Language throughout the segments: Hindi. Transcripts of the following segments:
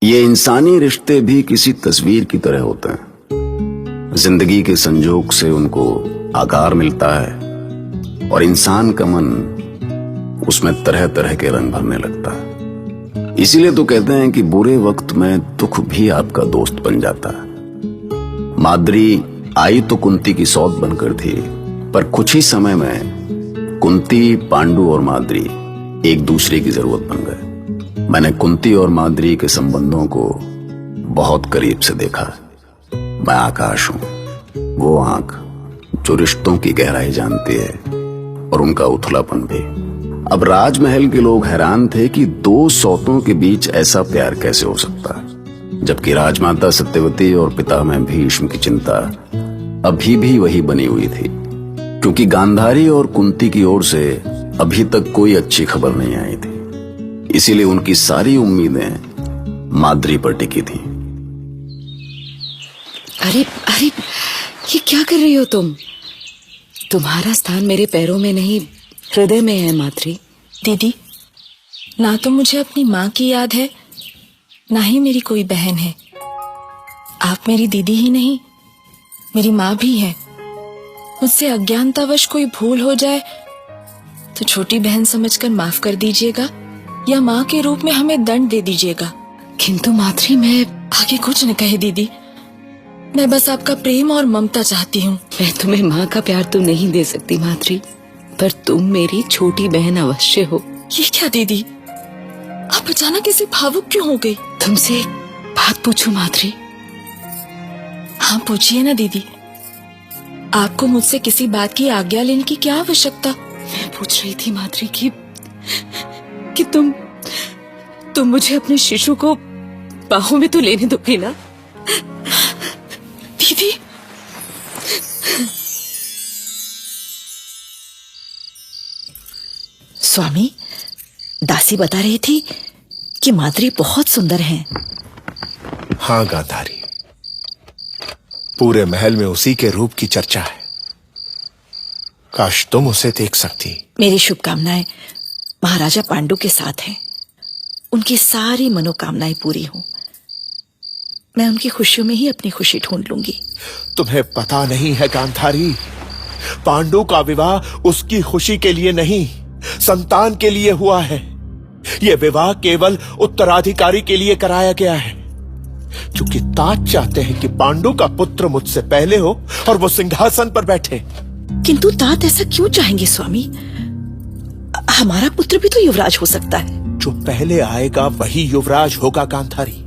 ये इंसानी रिश्ते भी किसी तस्वीर की तरह होते हैं। जिंदगी के संजोग से उनको आकार मिलता है और इंसान का मन उसमें तरह तरह के रंग भरने लगता है। इसीलिए तो कहते हैं कि बुरे वक्त में दुख भी आपका दोस्त बन जाता है। माद्री आई तो कुंती की सौत बनकर थी, पर कुछ ही समय में कुंती, पांडु और माद्री एक दूसरे की जरूरत बन गए। मैंने कुंती और माद्री के संबंधों को बहुत करीब से देखा। मैं आकाश हूं, वो आंख जो रिश्तों की गहराई जानती है और उनका उथलापन भी। अब राजमहल के लोग हैरान थे कि दो सौतों के बीच ऐसा प्यार कैसे हो सकता है, जबकि राजमाता सत्यवती और पितामह भीष्म की चिंता अभी भी वही बनी हुई थी, क्योंकि गांधारी और कुंती की ओर से अभी तक कोई अच्छी खबर नहीं आई थी। इसीलिए उनकी सारी उम्मीदें माद्री पर टिकी थीं। अरे अरे, ये क्या कर रही हो तुम? तुम्हारा स्थान मेरे पैरों में नहीं, हृदय में है माद्री। दीदी, ना तो मुझे अपनी माँ की याद है, ना ही मेरी कोई बहन है। आप मेरी दीदी ही नहीं, मेरी माँ भी है। मुझसे अज्ञानतावश कोई भूल हो जाए तो छोटी बहन समझकर माफ कर दीजिएगा, या माँ के रूप में हमें दंड दे दीजिएगा। किंतु माद्री, मैं आगे कुछ न कहे दीदी, मैं बस आपका प्रेम और ममता चाहती हूँ। मैं तुम्हें माँ का प्यार तो नहीं दे सकती माद्री, पर तुम मेरी छोटी बहन अवश्य हो। ये क्या दीदी, आप अचानक ऐसे भावुक क्यों हो गई? तुमसे एक बात पूछूं माद्री? हाँ पूछिए ना दीदी, आपको मुझसे किसी बात की आज्ञा लेने की क्या आवश्यकता? मैं पूछ रही थी माद्री कि तुम मुझे अपने शिशु को बाहों में तो लेने दोगी ना? दीदी, स्वामी, दासी बता रही थी कि माद्री बहुत सुंदर हैं। हाँ गांधारी, पूरे महल में उसी के रूप की चर्चा है। काश तुम उसे देख सकती। मेरी शुभकामनाएं महाराजा पांडु के साथ हैं। उनकी सारी मनोकामनाएं पूरी हों। मैं उनकी खुशियों में ही अपनी खुशी ढूंढ लूंगी। तुम्हें पता नहीं है गांधारी, पांडु का विवाह उसकी खुशी के लिए नहीं, संतान के लिए हुआ है। यह विवाह केवल उत्तराधिकारी के लिए कराया गया है, क्योंकि तात चाहते हैं कि पांडु का पुत्र मुझसे पहले हो और वो सिंहासन पर बैठे। किंतु तात ऐसा क्यों चाहेंगे स्वामी? हमारा पुत्र भी तो युवराज हो सकता है। जो पहले आएगा वही युवराज होगा गांधारी।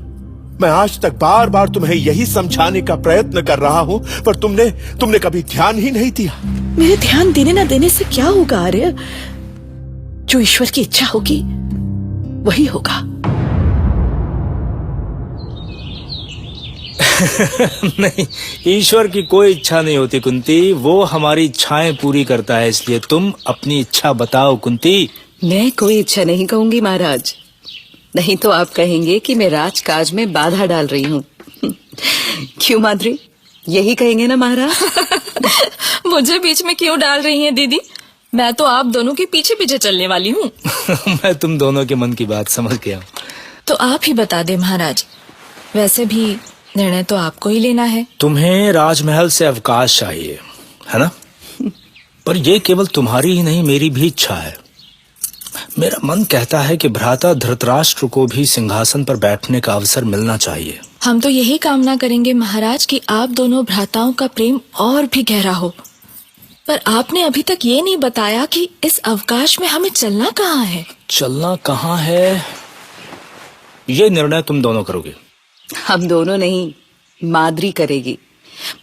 मैं आज तक बार बार तुम्हें यही समझाने का प्रयत्न कर रहा हूं, पर तुमने कभी ध्यान ही नहीं दिया। मेरे ध्यान देने ना देने से क्या होगा आर्य? जो ईश्वर की इच्छा होगी वही होगा। नहीं, ईश्वर की कोई इच्छा नहीं होती कुंती, वो हमारी इच्छाएं पूरी करता है। इसलिए तुम अपनी इच्छा बताओ कुंती। मैं कोई इच्छा नहीं कहूंगी महाराज, नहीं तो आप कहेंगे कि मैं राजकाज में बाधा डाल रही हूँ। क्यों माद्री, यही कहेंगे ना महाराज? मुझे बीच में क्यों डाल रही हैं दीदी? मैं तो आप दोनों के पीछे पीछे चलने वाली हूँ। मैं तुम दोनों के मन की बात समझ गया। तो आप ही बता दे महाराज, वैसे भी निर्णय तो आपको ही लेना है। तुम्हें राजमहल से अवकाश चाहिए, है ना? पर यह केवल तुम्हारी ही नहीं, मेरी भी इच्छा है। मेरा मन कहता है कि भ्राता धृतराष्ट्र को भी सिंहासन पर बैठने का अवसर मिलना चाहिए। हम तो यही कामना करेंगे महाराज कि आप दोनों भ्राताओं का प्रेम और भी गहरा हो। पर आपने अभी तक ये नहीं बताया कि इस अवकाश में हमें चलना कहाँ है? चलना कहाँ है, ये निर्णय तुम दोनों करोगे। हम दोनों नहीं, माद्री करेगी।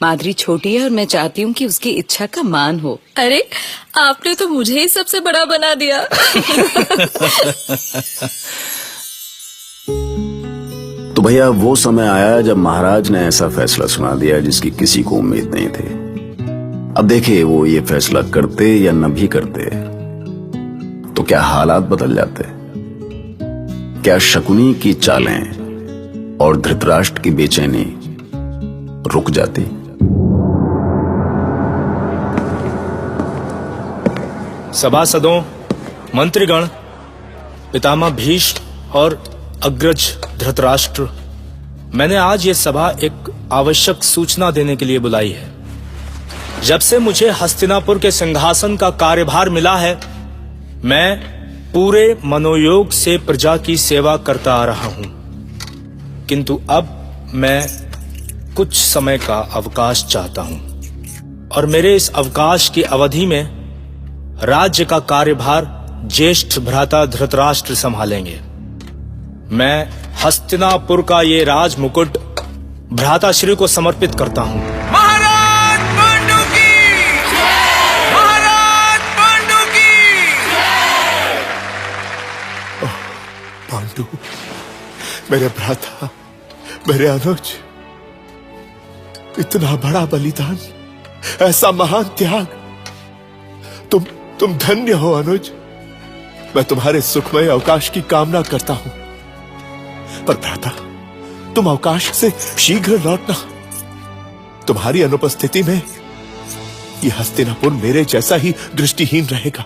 माद्री छोटी है और मैं चाहती हूँ कि उसकी इच्छा का मान हो। अरे, आपने तो मुझे ही सबसे बड़ा बना दिया। तो भैया, वो समय आया जब महाराज ने ऐसा फैसला सुना दिया जिसकी किसी को उम्मीद नहीं थी। अब देखिए, वो ये फैसला करते या न भी करते तो क्या हालात बदल जाते? क्या शकुनी की चालें और धृतराष्ट्र की बेचैनी रुक जाती? सभासदों, मंत्रीगण, पितामह भीष्म और अग्रज धृतराष्ट्र, मैंने आज ये सभा एक आवश्यक सूचना देने के लिए बुलाई है। जब से मुझे हस्तिनापुर के सिंहासन का कार्यभार मिला है, मैं पूरे मनोयोग से प्रजा की सेवा करता आ रहा हूं, किंतु अब मैं कुछ समय का अवकाश चाहता हूं और मेरे इस अवकाश की अवधि में राज्य का कार्यभार ज्येष्ठ भ्राता धृतराष्ट्र संभालेंगे। मैं हस्तिनापुर का ये राज मुकुट भ्राताश्री को समर्पित करता हूं। महाराज पांडु की जय! महाराज पांडु की जय! पांडु, मेरे भ्राता, मेरे अनुज, इतना बड़ा बलिदान, ऐसा महान त्याग, तुम धन्य हो अनुज। मैं तुम्हारे सुखमय अवकाश की कामना करता हूं, पर भ्राता, तुम अवकाश से शीघ्र लौटना। तुम्हारी अनुपस्थिति में यह हस्तिनापुर मेरे जैसा ही दृष्टिहीन रहेगा।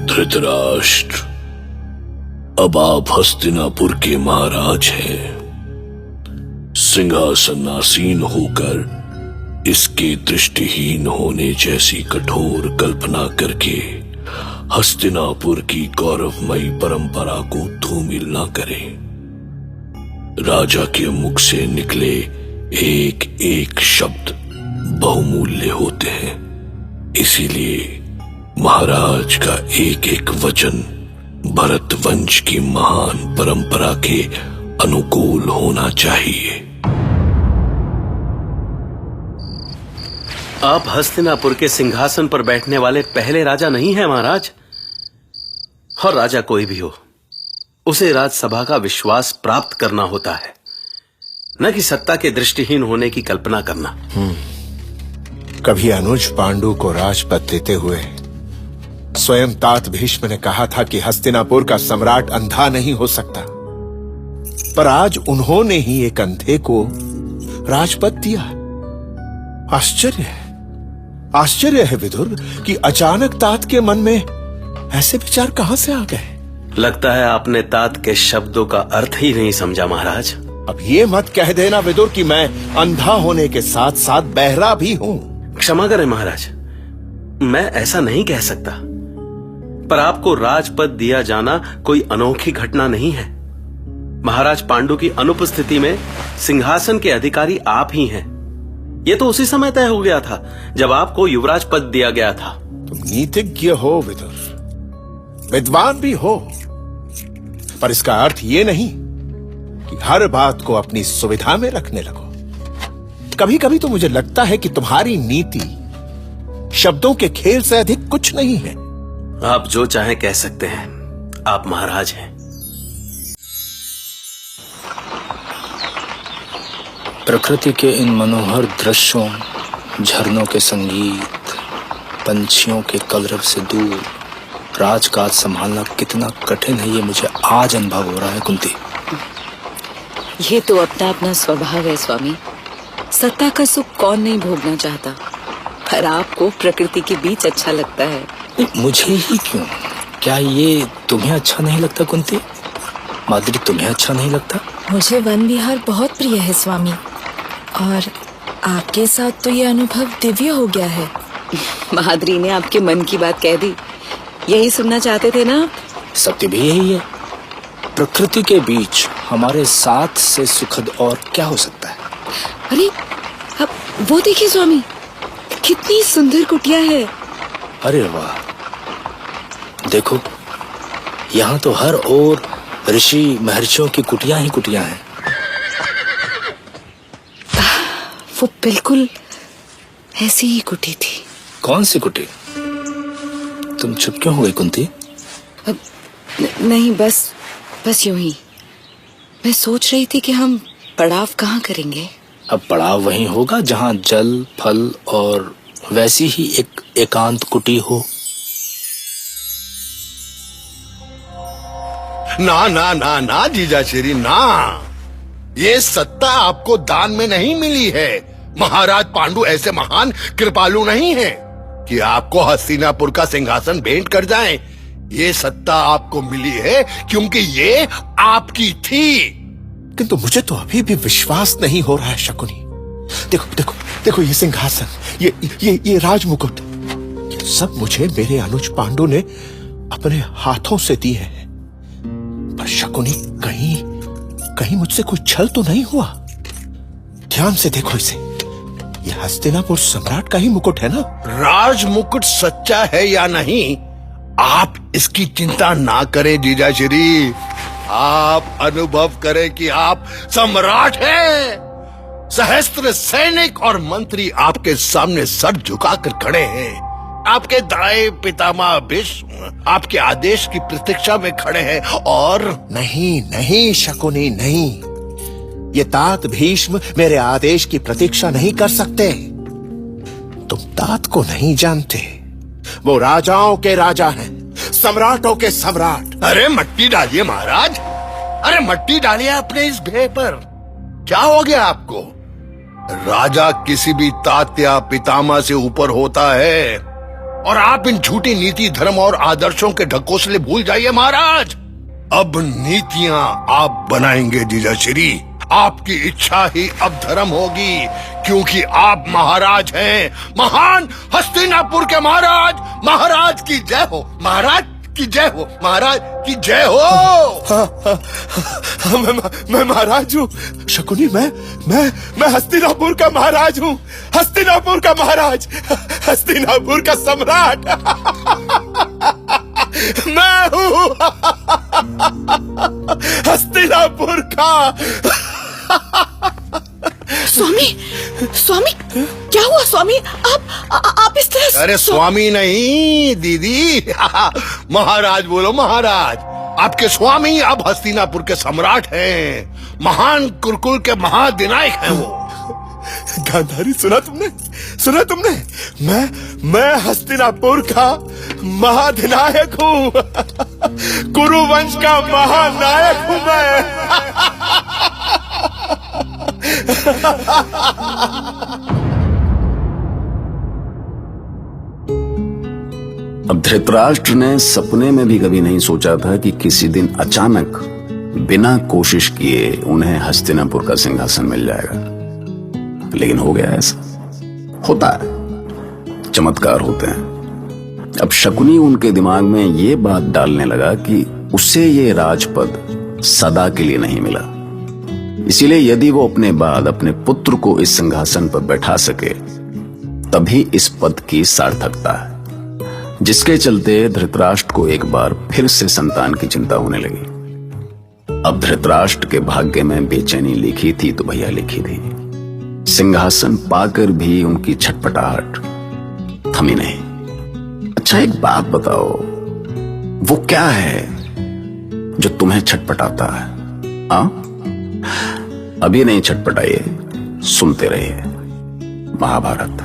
धृतराष्ट्र, अब आप हस्तिनापुर के महाराज हैं। सिंहासनासीन होकर इसके दृष्टिहीन होने जैसी कठोर कल्पना करके हस्तिनापुर की गौरवमयी परंपरा को धूमिल न करें। राजा के मुख से निकले एक एक शब्द बहुमूल्य होते हैं, इसीलिए महाराज का एक एक वचन भरत वंश की महान परंपरा के अनुकूल होना चाहिए। आप हस्तिनापुर के सिंहासन पर बैठने वाले पहले राजा नहीं हैं महाराज। और राजा कोई भी हो, उसे राजसभा का विश्वास प्राप्त करना होता है, न कि सत्ता के दृष्टिहीन होने की कल्पना करना। कभी अनुज पांडु को राजपद देते हुए स्वयं तात भीष्म ने कहा था कि हस्तिनापुर का सम्राट अंधा नहीं हो सकता, पर आज उन्होंने ही एक अंधे को राजपद दिया। आश्चर्य है विदुर कि अचानक तात के मन में ऐसे विचार कहां से आ गए। लगता है आपने तात के शब्दों का अर्थ ही नहीं समझा महाराज। अब ये मत कह देना विदुर कि मैं अंधा होने के साथ साथ बहरा भी हूं। क्षमा करें महाराज, मैं ऐसा नहीं कह सकता, पर आपको राजपद दिया जाना कोई अनोखी घटना नहीं है। महाराज पांडु की अनुपस्थिति में सिंहासन के अधिकारी आप ही हैं। ये तो उसी समय तय हो गया था जब आपको युवराज पद दिया गया था। तुम नीतिज्ञ हो विदुर, विद्वान भी हो, पर इसका अर्थ ये नहीं कि हर बात को अपनी सुविधा में रखने लगो। कभी कभी तो मुझे लगता है कि तुम्हारी नीति शब्दों के खेल से अधिक कुछ नहीं है। आप जो चाहें कह सकते हैं, आप महाराज हैं। प्रकृति के इन मनोहर दृश्यों, झरनों के संगीत, पंछियों के कलरव से दूर राजकाज संभालना कितना कठिन है, ये मुझे आज अनुभव हो रहा है कुंती। ये तो अपना अपना स्वभाव है स्वामी। सत्ता का सुख कौन नहीं भोगना चाहता, पर आपको प्रकृति के बीच अच्छा लगता है। मुझे ही क्यों, क्या ये तुम्हें अच्छा नहीं लगता कुंती? माद्री, तुम्हें अच्छा नहीं लगता? मुझे वन विहार बहुत प्रिय है स्वामी, और आपके साथ तो ये अनुभव दिव्य हो गया है। माद्री ने आपके मन की बात कह दी। यही सुनना चाहते थे ना? सत्य भी यही है। प्रकृति के बीच हमारे साथ से सुखद और क्या हो सकता है? अरे अब वो देखिए स्वामी, कितनी सुंदर कुटिया है। अरे वाह, देखो यहाँ तो हर ओर ऋषि महर्षियों की कुटियां ही कुटियां हैं। वो बिल्कुल ऐसी ही कुटी थी। कौन सी कुटी? तुम चुप क्यों हो गई कुंती? नहीं, बस यूं ही। मैं सोच रही थी कि हम पड़ाव कहाँ करेंगे। अब पड़ाव वहीं होगा जहाँ जल, फल और वैसी ही एक एकांत कुटी हो। ना ना ना ना जीजा श्री ना, ये सत्ता आपको दान में नहीं मिली है। महाराज पांडु ऐसे महान कृपालु नहीं हैं कि आपको हस्तिनापुर का सिंहासन भेंट कर जाएं। ये सत्ता आपको मिली है क्योंकि ये आपकी थी। किंतु मुझे तो अभी भी विश्वास नहीं हो रहा है शकुनी। देखो देखो देखो, ये सिंहासन, ये राजमुकुट, ये सब मुझे मेरे अनुज पांडु ने अपने हाथों से दिए हैं। पर शकुनी, कहीं मुझसे कोई छल तो नहीं हुआ? ध्यान से देखो इसे, ये हस्तिनापुर सम्राट का ही मुकुट है ना? राजमुकुट सच्चा है या नहीं, आप इसकी चिंता ना करें जीजाश्री। आप अनुभव करें कि आप सम्राट हैं। सहस्त्र सैनिक और मंत्री आपके सामने सर झुकाकर खड़े हैं। आपके दाएं पितामह भीष्म आपके आदेश की प्रतीक्षा में खड़े हैं। और नहीं शकुनी, नहीं, ये तात भीष्म मेरे आदेश की प्रतीक्षा नहीं कर सकते। तुम तात को नहीं जानते, वो राजाओं के राजा हैं, सम्राटों के सम्राट। अरे मट्टी डालिए महाराज, अरे मट्टी डालिए अपने इस भय पर। क्या हो गया आपको? राजा किसी भी तात या पितामह से ऊपर होता है। और आप इन झूठी नीति, धर्म और आदर्शों के ढकोसले भूल जाइए महाराज। अब नीतियां आप बनाएंगे जीजाश्री। आपकी इच्छा ही अब धर्म होगी, क्योंकि आप महाराज हैं, महान हस्तिनापुर के महाराज। महाराज की जय हो, महाराज की जय हो, महाराज की जय हो। मैं महाराज हूँ शकुनी, मैं हस्तिनापुर का महाराज हूँ, हस्तिनापुर का महाराज, हस्तिनापुर का सम्राट मैं हूँ, हस्तिनापुर का। स्वामी, क्या हुआ स्वामी? आप इस तरह? अरे स्वामी नहीं दीदी, महाराज बोलो महाराज। आपके स्वामी अब हस्तिनापुर के सम्राट हैं, महान कुरुकुल के महादिनायक हैं वो। गांधारी, सुना तुमने? मैं हस्तिनापुर का महाधिनायक हूँ, कुरुवंश का महानायक हूँ मैं। अब धृतराष्ट्र ने सपने में भी कभी नहीं सोचा था कि किसी दिन अचानक बिना कोशिश किए उन्हें हस्तिनापुर का सिंहासन मिल जाएगा। लेकिन हो गया ऐसा। होता है, चमत्कार होते हैं। अब शकुनी उनके दिमाग में ये बात डालने लगा कि उसे ये राजपद सदा के लिए नहीं मिला, इसीलिए यदि वो अपने बाद अपने पुत्र को इस सिंहासन पर बैठा सके तभी इस पद की सार्थकता है। जिसके चलते धृतराष्ट्र को एक बार फिर से संतान की चिंता होने लगी। अब धृतराष्ट्र के भाग्य में बेचैनी लिखी थी तो भैया लिखी थी। सिंहासन पाकर भी उनकी छटपटाहट थमी नहीं। अच्छा एक बात बताओ, वो क्या है जो तुम्हें छटपटाता है? अभी नहीं छटपटाइए, सुनते रहिए महाभारत।